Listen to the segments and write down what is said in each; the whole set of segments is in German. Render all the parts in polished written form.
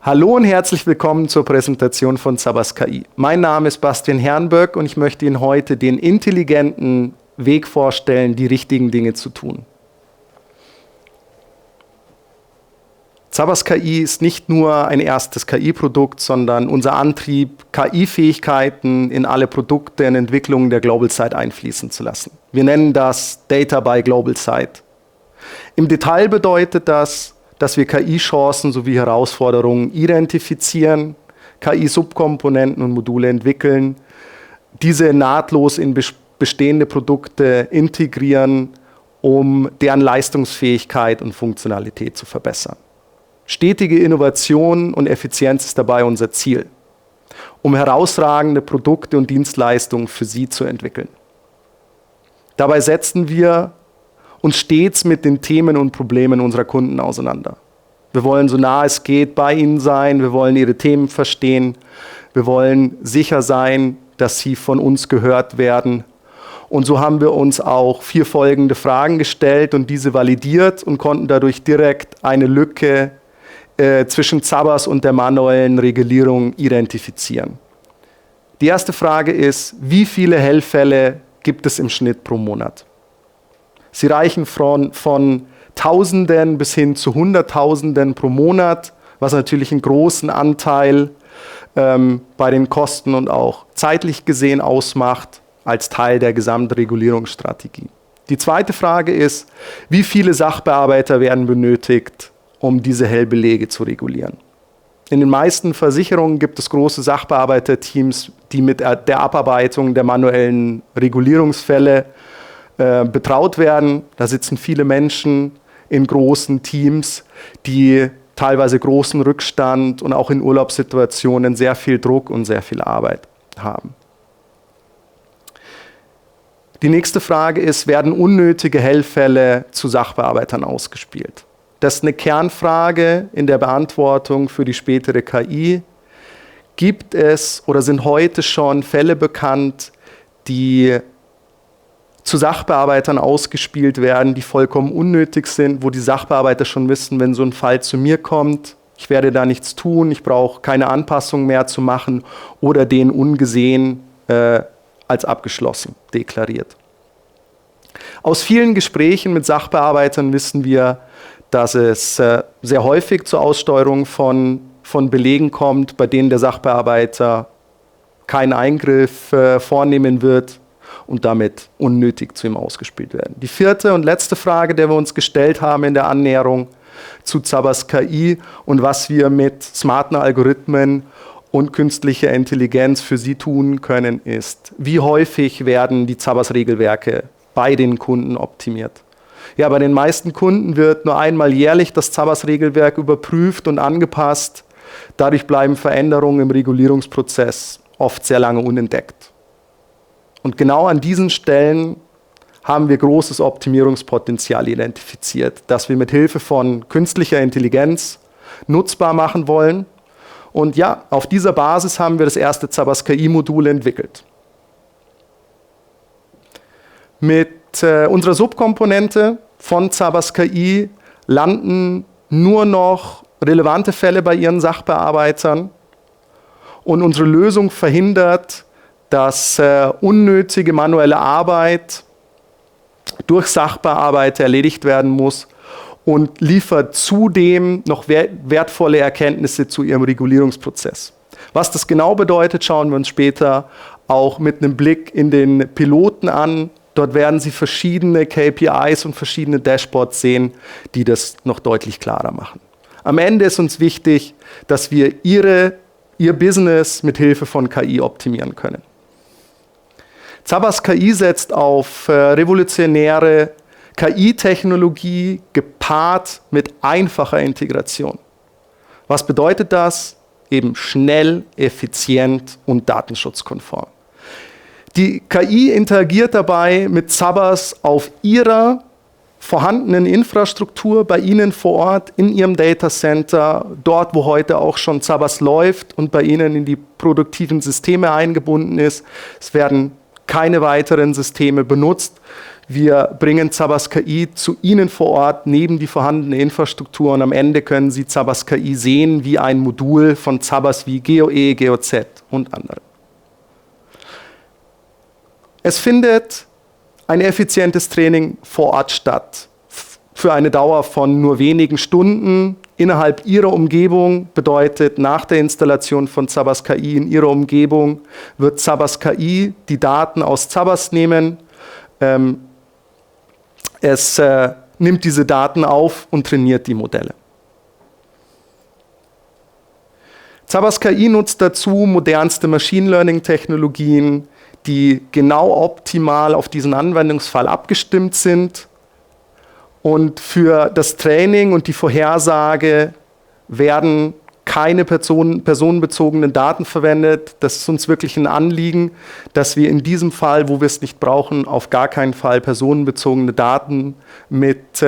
Hallo und herzlich willkommen zur Präsentation von Zabas KI. Mein Name ist Bastian Herrenböck und ich möchte Ihnen heute den intelligenten Weg vorstellen, die richtigen Dinge zu tun. Zabas KI ist nicht nur ein erstes KI-Produkt, sondern unser Antrieb, KI-Fähigkeiten in alle Produkte und Entwicklungen der GlobalSight einfließen zu lassen. Wir nennen das Data by GlobalSight. Im Detail bedeutet das, dass wir KI-Chancen sowie Herausforderungen identifizieren, KI-Subkomponenten und Module entwickeln, diese nahtlos in bestehende Produkte integrieren, um deren Leistungsfähigkeit und Funktionalität zu verbessern. Stetige Innovation und Effizienz ist dabei unser Ziel, um herausragende Produkte und Dienstleistungen für Sie zu entwickeln. Dabei setzen wir uns stets mit den Themen und Problemen unserer Kunden auseinander. Wir wollen so nah es geht bei ihnen sein, wir wollen ihre Themen verstehen, wir wollen sicher sein, dass sie von uns gehört werden. Und so haben wir uns auch 4 folgende Fragen gestellt und diese validiert und konnten dadurch direkt eine Lücke zwischen Zabas und der manuellen Regulierung identifizieren. Die erste Frage ist, wie viele Hellfälle gibt es im Schnitt pro Monat? Sie reichen von Tausenden bis hin zu Hunderttausenden pro Monat, was natürlich einen großen Anteil bei den Kosten und auch zeitlich gesehen ausmacht als Teil der Gesamtregulierungsstrategie. Die zweite Frage ist, wie viele Sachbearbeiter werden benötigt, um diese Hellbelege zu regulieren? In den meisten Versicherungen gibt es große Sachbearbeiterteams, die mit der Abarbeitung der manuellen Regulierungsfälle betraut werden. Da sitzen viele Menschen in großen Teams, die teilweise großen Rückstand und auch in Urlaubssituationen sehr viel Druck und sehr viel Arbeit haben. Die nächste Frage ist, werden unnötige Hellfälle zu Sachbearbeitern ausgespielt? Das ist eine Kernfrage in der Beantwortung für die spätere KI. Gibt es oder sind heute schon Fälle bekannt, die zu Sachbearbeitern ausgespielt werden, die vollkommen unnötig sind, wo die Sachbearbeiter schon wissen, wenn so ein Fall zu mir kommt, ich werde da nichts tun, ich brauche keine Anpassung mehr zu machen oder den ungesehen als abgeschlossen deklariert. Aus vielen Gesprächen mit Sachbearbeitern wissen wir, dass es sehr häufig zur Aussteuerung von Belegen kommt, bei denen der Sachbearbeiter keinen Eingriff vornehmen wird und damit unnötig zu ihm ausgespielt werden. Die vierte und letzte Frage, der wir uns gestellt haben in der Annäherung zu Zabas KI und was wir mit smarten Algorithmen und künstlicher Intelligenz für Sie tun können, ist, wie häufig werden die Zabas-Regelwerke bei den Kunden optimiert? Ja, bei den meisten Kunden wird nur einmal jährlich das Zabas-Regelwerk überprüft und angepasst. Dadurch bleiben Veränderungen im Regulierungsprozess oft sehr lange unentdeckt. Und genau an diesen Stellen haben wir großes Optimierungspotenzial identifiziert, das wir mit Hilfe von künstlicher Intelligenz nutzbar machen wollen. Und ja, auf dieser Basis haben wir das erste Zabas KI-Modul entwickelt. Mit unserer Subkomponente von Zabas KI landen nur noch relevante Fälle bei Ihren Sachbearbeitern und unsere Lösung verhindert, dass unnötige manuelle Arbeit durch Sachbearbeiter erledigt werden muss und liefert zudem noch wertvolle Erkenntnisse zu ihrem Regulierungsprozess. Was das genau bedeutet, schauen wir uns später auch mit einem Blick in den Piloten an. Dort werden Sie verschiedene KPIs und verschiedene Dashboards sehen, die das noch deutlich klarer machen. Am Ende ist uns wichtig, dass wir Ihr Business mit Hilfe von KI optimieren können. Zabas KI setzt auf revolutionäre KI-Technologie gepaart mit einfacher Integration. Was bedeutet das? Eben schnell, effizient und datenschutzkonform. Die KI interagiert dabei mit Zabas auf ihrer vorhandenen Infrastruktur bei Ihnen vor Ort, in Ihrem Datacenter, dort, wo heute auch schon Zabas läuft und bei Ihnen in die produktiven Systeme eingebunden ist. Es werden keine weiteren Systeme benutzt. Wir bringen Zabas KI zu Ihnen vor Ort neben die vorhandene Infrastruktur und am Ende können Sie Zabas KI sehen wie ein Modul von Zabas wie GeoE, GeoZ und andere. Es findet ein effizientes Training vor Ort statt, für eine Dauer von nur wenigen Stunden innerhalb Ihrer Umgebung, bedeutet nach der Installation von Zabas KI in Ihrer Umgebung wird Zabas KI die Daten aus Zabas nehmen, es nimmt diese Daten auf und trainiert die Modelle. Zabas KI nutzt dazu modernste Machine Learning Technologien, die genau optimal auf diesen Anwendungsfall abgestimmt sind. Und für das Training und die Vorhersage werden keine personenbezogenen Daten verwendet. Das ist uns wirklich ein Anliegen, dass wir in diesem Fall, wo wir es nicht brauchen, auf gar keinen Fall personenbezogene Daten mit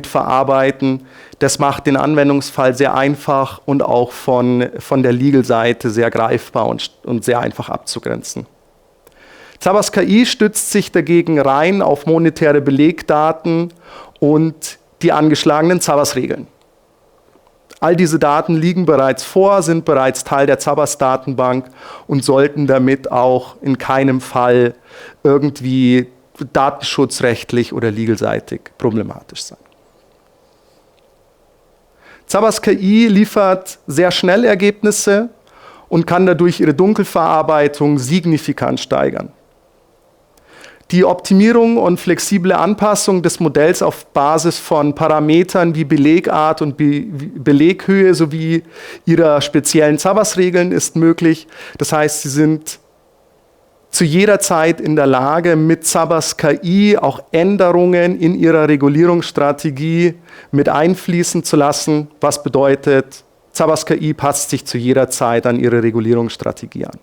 verarbeiten. Das macht den Anwendungsfall sehr einfach und auch von der Legal-Seite sehr greifbar und sehr einfach abzugrenzen. Zabas KI stützt sich dagegen rein auf monetäre Belegdaten und die angeschlagenen Zabas-Regeln. All diese Daten liegen bereits vor, sind bereits Teil der Zabas-Datenbank und sollten damit auch in keinem Fall irgendwie datenschutzrechtlich oder legalseitig problematisch sein. Zabas KI liefert sehr schnell Ergebnisse und kann dadurch ihre Dunkelverarbeitung signifikant steigern. Die Optimierung und flexible Anpassung des Modells auf Basis von Parametern wie Belegart und Beleghöhe sowie ihrer speziellen Zabas-Regeln ist möglich. Das heißt, Sie sind zu jeder Zeit in der Lage, mit Zabas KI auch Änderungen in Ihrer Regulierungsstrategie mit einfließen zu lassen, was bedeutet, Zabas KI passt sich zu jeder Zeit an Ihre Regulierungsstrategie an.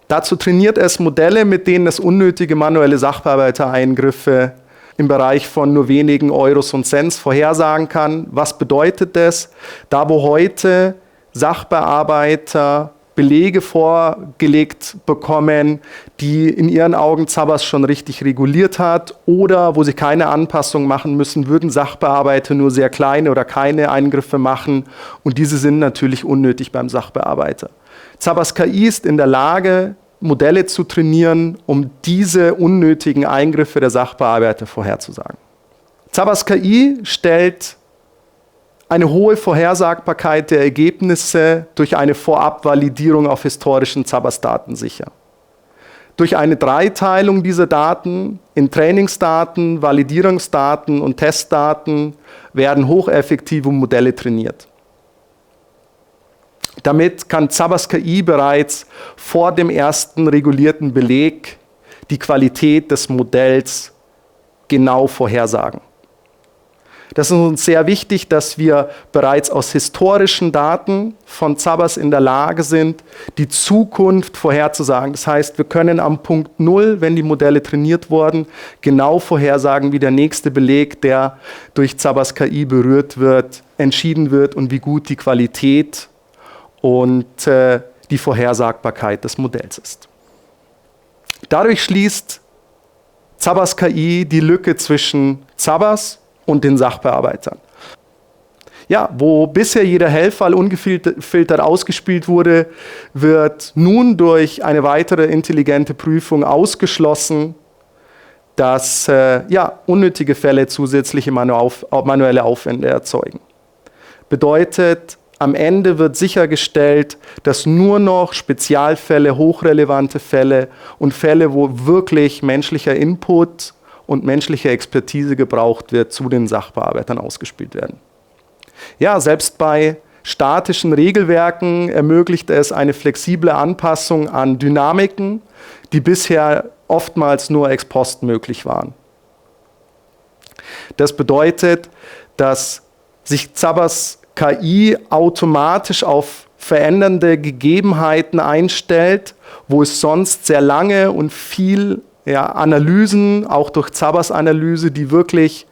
Dazu trainiert es Modelle, mit denen es unnötige manuelle Sachbearbeitereingriffe im Bereich von nur wenigen Euros und Cents vorhersagen kann. Was bedeutet das? Da wo heute Sachbearbeiter Belege vorgelegt bekommen, die in ihren Augen Zabas schon richtig reguliert hat oder wo sie keine Anpassung machen müssen, würden Sachbearbeiter nur sehr kleine oder keine Eingriffe machen und diese sind natürlich unnötig beim Sachbearbeiter. Zabas KI ist in der Lage, Modelle zu trainieren, um diese unnötigen Eingriffe der Sachbearbeiter vorherzusagen. Zabas KI stellt eine hohe Vorhersagbarkeit der Ergebnisse durch eine Vorabvalidierung auf historischen Zabas-Daten sicher. Durch eine Dreiteilung dieser Daten in Trainingsdaten, Validierungsdaten und Testdaten werden hocheffektive Modelle trainiert. Damit kann Zabas KI bereits vor dem ersten regulierten Beleg die Qualität des Modells genau vorhersagen. Das ist uns sehr wichtig, dass wir bereits aus historischen Daten von Zabas in der Lage sind, die Zukunft vorherzusagen. Das heißt, wir können am Punkt 0, wenn die Modelle trainiert wurden, genau vorhersagen, wie der nächste Beleg, der durch Zabas KI berührt wird, entschieden wird und wie gut die Qualität und die Vorhersagbarkeit des Modells ist. Dadurch schließt Zabas KI die Lücke zwischen Zabas und den Sachbearbeitern. Ja, wo bisher jeder Hellfall ungefiltert ausgespielt wurde, wird nun durch eine weitere intelligente Prüfung ausgeschlossen, dass unnötige Fälle zusätzliche manuelle Aufwände erzeugen. Bedeutet, am Ende wird sichergestellt, dass nur noch Spezialfälle, hochrelevante Fälle und Fälle, wo wirklich menschlicher Input und menschliche Expertise gebraucht wird, zu den Sachbearbeitern ausgespielt werden. Ja, selbst bei statischen Regelwerken ermöglicht es eine flexible Anpassung an Dynamiken, die bisher oftmals nur ex post möglich waren. Das bedeutet, dass sich Zabas KI automatisch auf verändernde Gegebenheiten einstellt, wo es sonst sehr lange und viel Analysen, auch durch Zabas-Analyse, die wirklich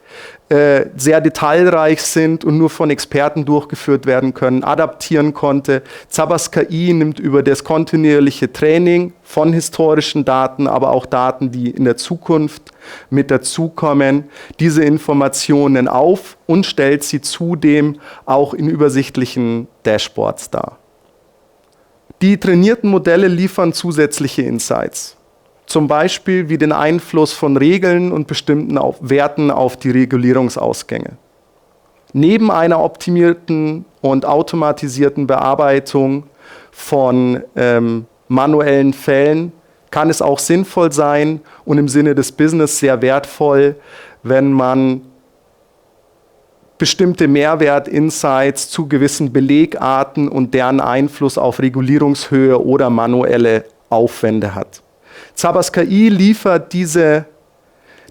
sehr detailreich sind und nur von Experten durchgeführt werden können, adaptieren konnte. Zabbers KI nimmt über das kontinuierliche Training von historischen Daten, aber auch Daten, die in der Zukunft mit dazukommen, diese Informationen auf und stellt sie zudem auch in übersichtlichen Dashboards dar. Die trainierten Modelle liefern zusätzliche Insights. Zum Beispiel wie den Einfluss von Regeln und bestimmten Werten auf die Regulierungsausgänge. Neben einer optimierten und automatisierten Bearbeitung von manuellen Fällen kann es auch sinnvoll sein und im Sinne des Business sehr wertvoll, wenn man bestimmte Mehrwert-Insights zu gewissen Belegarten und deren Einfluss auf Regulierungshöhe oder manuelle Aufwände hat. Zabbers KI liefert diese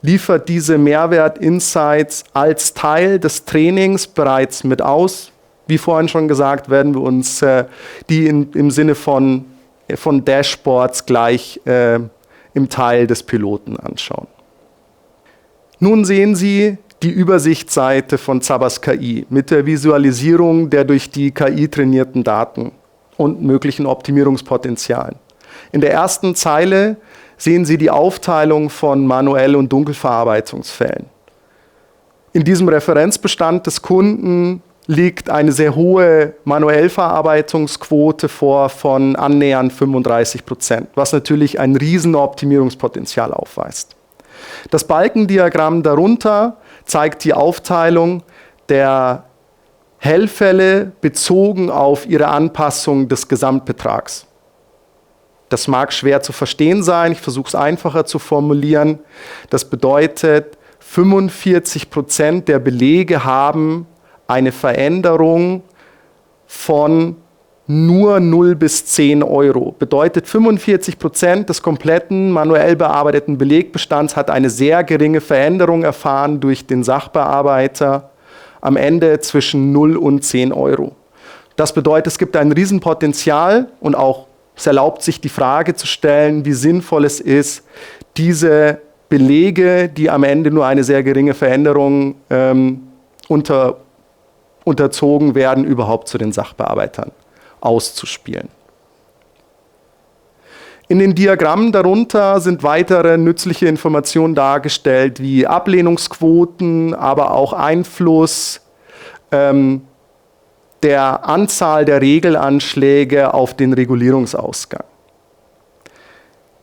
Mehrwert-Insights als Teil des Trainings bereits mit aus. Wie vorhin schon gesagt, werden wir uns die im Sinne von Dashboards gleich im Teil des Piloten anschauen. Nun sehen Sie die Übersichtsseite von Zabbers KI mit der Visualisierung der durch die KI trainierten Daten und möglichen Optimierungspotenzialen. In der ersten Zeile sehen Sie die Aufteilung von Manuell- und Dunkelverarbeitungsfällen. In diesem Referenzbestand des Kunden liegt eine sehr hohe Manuellverarbeitungsquote vor von annähernd 35%, was natürlich ein Riesenoptimierungspotenzial aufweist. Das Balkendiagramm darunter zeigt die Aufteilung der Hellfälle bezogen auf ihre Anpassung des Gesamtbetrags. Das mag schwer zu verstehen sein, ich versuche es einfacher zu formulieren. Das bedeutet, 45% der Belege haben eine Veränderung von nur 0 bis 10 Euro. Bedeutet, 45% des kompletten manuell bearbeiteten Belegbestands hat eine sehr geringe Veränderung erfahren durch den Sachbearbeiter am Ende zwischen 0 und 10 Euro. Das bedeutet, es gibt ein Riesenpotenzial und auch es erlaubt sich die Frage zu stellen, wie sinnvoll es ist, diese Belege, die am Ende nur eine sehr geringe Veränderung unterzogen werden, überhaupt zu den Sachbearbeitern auszuspielen. In den Diagrammen darunter sind weitere nützliche Informationen dargestellt, wie Ablehnungsquoten, aber auch Einfluss der Anzahl der Regelanschläge auf den Regulierungsausgang.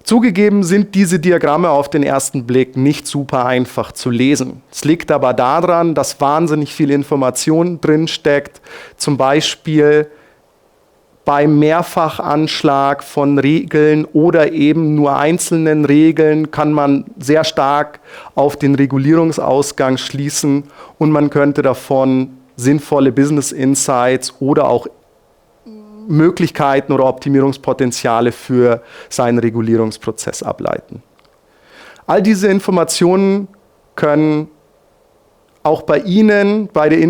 Zugegeben sind diese Diagramme auf den ersten Blick nicht super einfach zu lesen. Es liegt aber daran, dass wahnsinnig viel Information drinsteckt, zum Beispiel beim Mehrfachanschlag von Regeln oder eben nur einzelnen Regeln kann man sehr stark auf den Regulierungsausgang schließen und man könnte davon sinnvolle Business Insights oder auch Möglichkeiten oder Optimierungspotenziale für seinen Regulierungsprozess ableiten. All diese Informationen können auch bei Ihnen bei der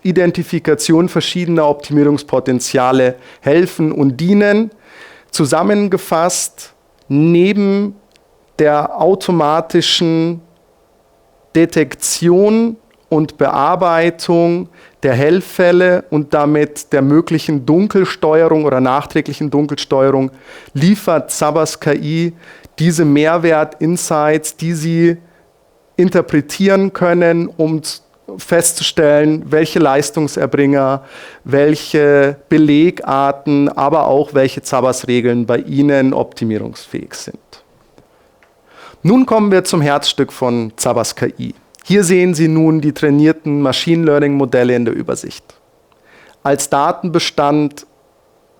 Identifikation verschiedener Optimierungspotenziale helfen und dienen. Zusammengefasst, neben der automatischen Detektion und Bearbeitung der Hellfälle und damit der möglichen Dunkelsteuerung oder nachträglichen Dunkelsteuerung liefert Zabbers KI diese Mehrwert-Insights, die Sie interpretieren können, um festzustellen, welche Leistungserbringer, welche Belegarten, aber auch welche Zabbers-Regeln bei Ihnen optimierungsfähig sind. Nun kommen wir zum Herzstück von Zabbers KI. Hier sehen Sie nun die trainierten Machine Learning-Modelle in der Übersicht. Als Datenbestand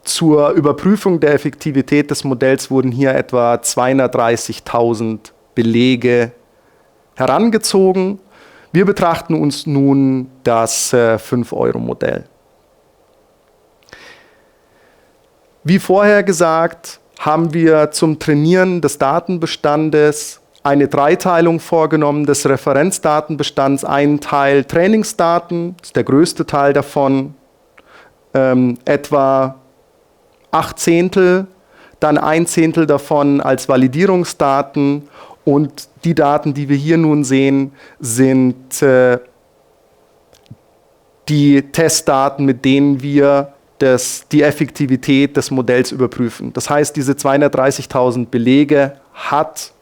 zur Überprüfung der Effektivität des Modells wurden hier etwa 230.000 Belege herangezogen. Wir betrachten uns nun das 5-Euro-Modell. Wie vorher gesagt, haben wir zum Trainieren des Datenbestandes eine Dreiteilung vorgenommen des Referenzdatenbestands. Ein Teil Trainingsdaten, das ist der größte Teil davon, etwa 1/8, dann 1/10 davon als Validierungsdaten und die Daten, die wir hier nun sehen, sind die Testdaten, mit denen wir die Effektivität des Modells überprüfen. Das heißt, diese 230.000 Belege hat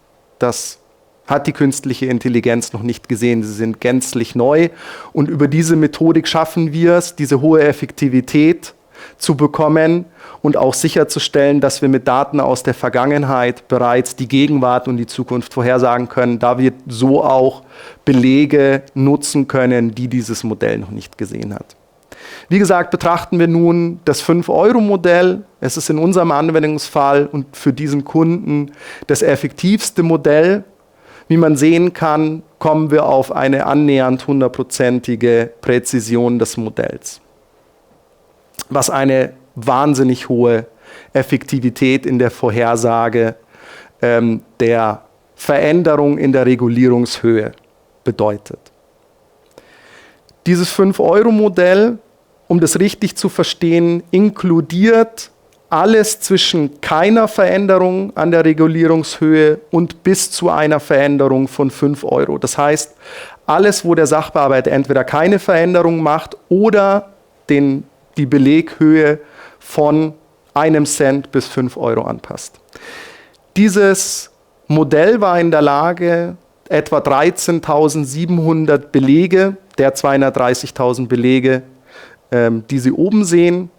die künstliche Intelligenz noch nicht gesehen. Sie sind gänzlich neu und über diese Methodik schaffen wir es, diese hohe Effektivität zu bekommen und auch sicherzustellen, dass wir mit Daten aus der Vergangenheit bereits die Gegenwart und die Zukunft vorhersagen können, da wir so auch Belege nutzen können, die dieses Modell noch nicht gesehen hat. Wie gesagt, betrachten wir nun das 5-Euro-Modell. Es ist in unserem Anwendungsfall und für diesen Kunden das effektivste Modell. Wie man sehen kann, kommen wir auf eine annähernd 100%ige Präzision des Modells, was eine wahnsinnig hohe Effektivität in der Vorhersage der Veränderung in der Regulierungshöhe bedeutet. Dieses 5-Euro-Modell, um das richtig zu verstehen, inkludiert alles zwischen keiner Veränderung an der Regulierungshöhe und bis zu einer Veränderung von 5 Euro. Das heißt, alles, wo der Sachbearbeiter entweder keine Veränderung macht oder die Beleghöhe von 1 Cent bis 5 Euro anpasst. Dieses Modell war in der Lage, etwa 13.700 Belege der 230.000 Belege, die Sie oben sehen,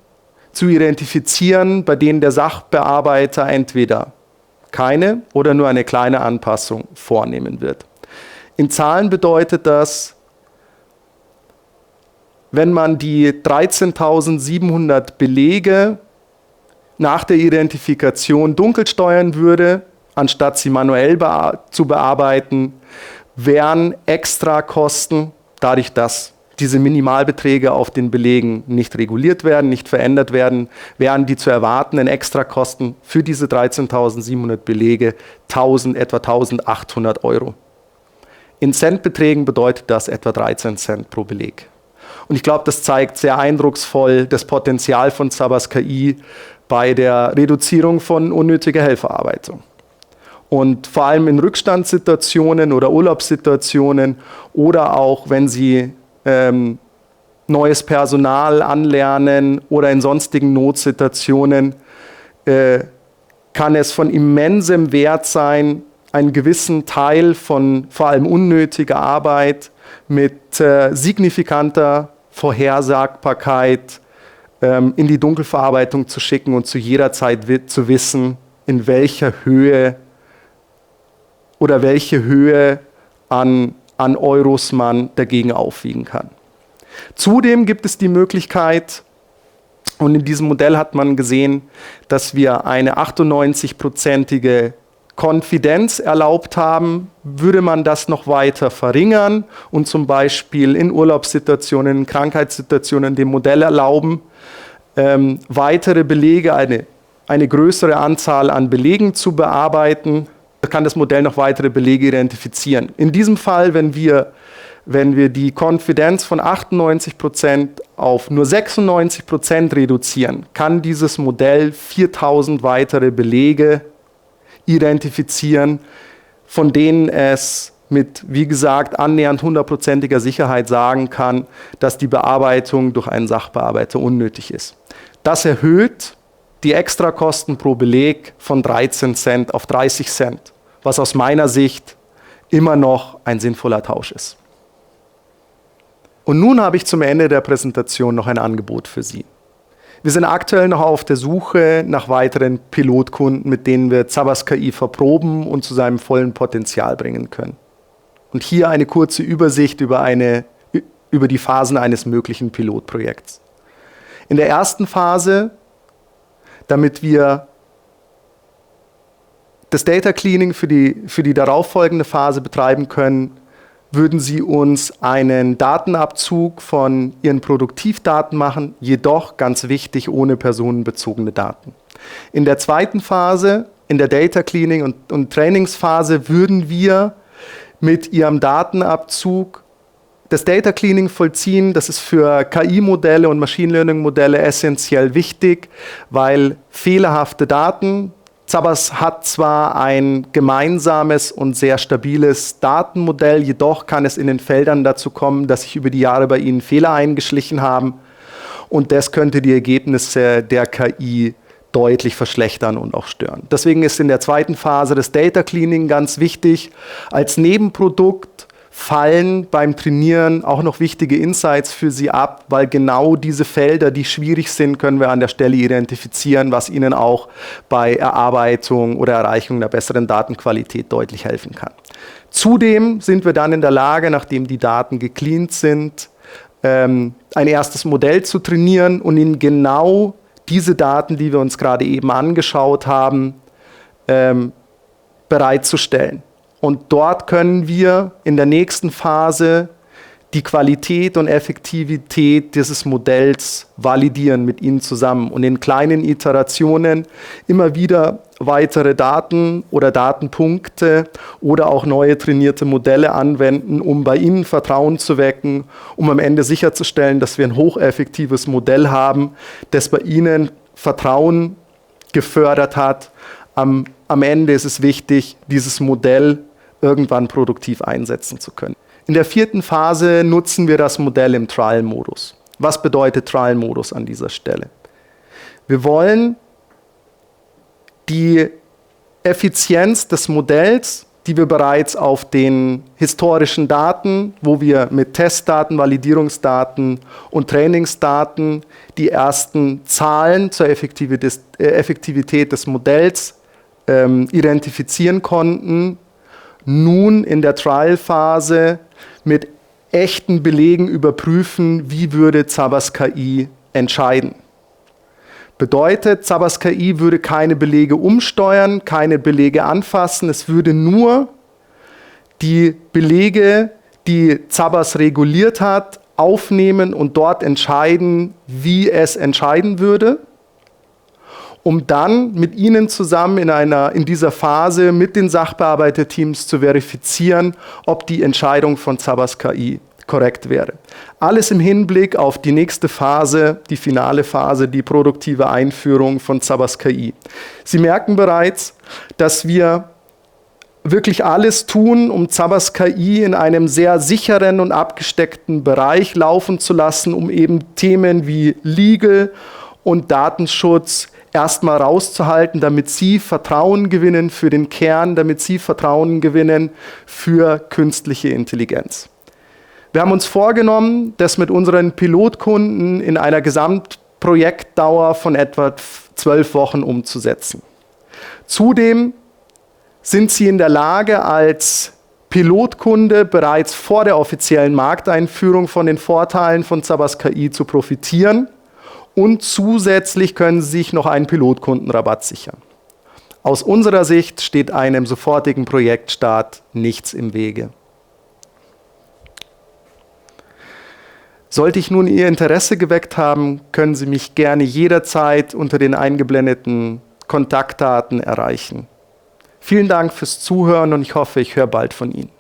zu identifizieren, bei denen der Sachbearbeiter entweder keine oder nur eine kleine Anpassung vornehmen wird. In Zahlen bedeutet das, wenn man die 13.700 Belege nach der Identifikation dunkel steuern würde, anstatt sie manuell zu bearbeiten, wären Extrakosten, dadurch, dass diese Minimalbeträge auf den Belegen nicht reguliert werden, nicht verändert werden, wären die zu erwartenden Extrakosten für diese 13.700 Belege etwa 1.800 Euro. In Centbeträgen bedeutet das etwa 13 Cent pro Beleg. Und ich glaube, das zeigt sehr eindrucksvoll das Potenzial von Zabbers KI bei der Reduzierung von unnötiger Helferarbeitung. Und vor allem in Rückstandssituationen oder Urlaubssituationen oder auch, wenn Sie neues Personal anlernen oder in sonstigen Notsituationen, kann es von immensem Wert sein, einen gewissen Teil von vor allem unnötiger Arbeit mit signifikanter Vorhersagbarkeit in die Dunkelverarbeitung zu schicken und zu jeder Zeit zu wissen, in welcher Höhe oder welche Höhe an Euros man dagegen aufwiegen kann. Zudem gibt es die Möglichkeit, und in diesem Modell hat man gesehen, dass wir eine 98%ige Konfidenz erlaubt haben. Würde man das noch weiter verringern und zum Beispiel in Urlaubssituationen, in Krankheitssituationen dem Modell erlauben, weitere Belege, eine größere Anzahl an Belegen zu bearbeiten, kann das Modell noch weitere Belege identifizieren. In diesem Fall, wenn wir die Konfidenz von 98% auf nur 96% reduzieren, kann dieses Modell 4.000 weitere Belege identifizieren, von denen es mit, wie gesagt, annähernd 100%iger Sicherheit sagen kann, dass die Bearbeitung durch einen Sachbearbeiter unnötig ist. Das erhöht die Extrakosten pro Beleg von 13 Cent auf 30 Cent, was aus meiner Sicht immer noch ein sinnvoller Tausch ist. Und nun habe ich zum Ende der Präsentation noch ein Angebot für Sie. Wir sind aktuell noch auf der Suche nach weiteren Pilotkunden, mit denen wir Zabbers KI verproben und zu seinem vollen Potenzial bringen können. Und hier eine kurze Übersicht über die Phasen eines möglichen Pilotprojekts. In der ersten Phase, damit wir das Data Cleaning für die darauffolgende Phase betreiben können, würden Sie uns einen Datenabzug von Ihren Produktivdaten machen, jedoch ganz wichtig, ohne personenbezogene Daten. In der zweiten Phase, in der Data Cleaning und Trainingsphase, würden wir mit Ihrem Datenabzug das Data Cleaning vollziehen. Das ist für KI-Modelle und Machine Learning-Modelle essentiell wichtig, weil fehlerhafte Daten, Zabas hat zwar ein gemeinsames und sehr stabiles Datenmodell, jedoch kann es in den Feldern dazu kommen, dass sich über die Jahre bei Ihnen Fehler eingeschlichen haben und das könnte die Ergebnisse der KI deutlich verschlechtern und auch stören. Deswegen ist in der zweiten Phase das Data Cleaning ganz wichtig. Als Nebenprodukt fallen beim Trainieren auch noch wichtige Insights für Sie ab, weil genau diese Felder, die schwierig sind, können wir an der Stelle identifizieren, was Ihnen auch bei Erarbeitung oder Erreichung einer besseren Datenqualität deutlich helfen kann. Zudem sind wir dann in der Lage, nachdem die Daten gecleant sind, ein erstes Modell zu trainieren und Ihnen genau diese Daten, die wir uns gerade eben angeschaut haben, bereitzustellen. Und dort können wir in der nächsten Phase die Qualität und Effektivität dieses Modells validieren mit Ihnen zusammen und in kleinen Iterationen immer wieder weitere Daten oder Datenpunkte oder auch neue trainierte Modelle anwenden, um bei Ihnen Vertrauen zu wecken, um am Ende sicherzustellen, dass wir ein hocheffektives Modell haben, das bei Ihnen Vertrauen gefördert hat. Am Ende ist es wichtig, dieses Modell irgendwann produktiv einsetzen zu können. In der vierten Phase nutzen wir das Modell im Trial-Modus. Was bedeutet Trial-Modus an dieser Stelle? Wir wollen die Effizienz des Modells, die wir bereits auf den historischen Daten, wo wir mit Testdaten, Validierungsdaten und Trainingsdaten die ersten Zahlen zur Effektivität des Modells identifizieren konnten, nun in der Trial-Phase mit echten Belegen überprüfen, wie würde Zabas KI entscheiden. Bedeutet, Zabas KI würde keine Belege umsteuern, keine Belege anfassen, es würde nur die Belege, die Zabas reguliert hat, aufnehmen und dort entscheiden, wie es entscheiden würde, um dann mit Ihnen zusammen in dieser Phase mit den Sachbearbeiterteams zu verifizieren, ob die Entscheidung von Zabas KI korrekt wäre. Alles im Hinblick auf die nächste Phase, die finale Phase, die produktive Einführung von Zabas KI. Sie merken bereits, dass wir wirklich alles tun, um Zabas KI in einem sehr sicheren und abgesteckten Bereich laufen zu lassen, um eben Themen wie Legal und Datenschutz erstmal rauszuhalten, damit Sie Vertrauen gewinnen für den Kern, damit Sie Vertrauen gewinnen für künstliche Intelligenz. Wir haben uns vorgenommen, das mit unseren Pilotkunden in einer Gesamtprojektdauer von etwa 12 Wochen umzusetzen. Zudem sind Sie in der Lage, als Pilotkunde bereits vor der offiziellen Markteinführung von den Vorteilen von Zabas KI zu profitieren. Und zusätzlich können Sie sich noch einen Pilotkundenrabatt sichern. Aus unserer Sicht steht einem sofortigen Projektstart nichts im Wege. Sollte ich nun Ihr Interesse geweckt haben, können Sie mich gerne jederzeit unter den eingeblendeten Kontaktdaten erreichen. Vielen Dank fürs Zuhören und ich hoffe, ich höre bald von Ihnen.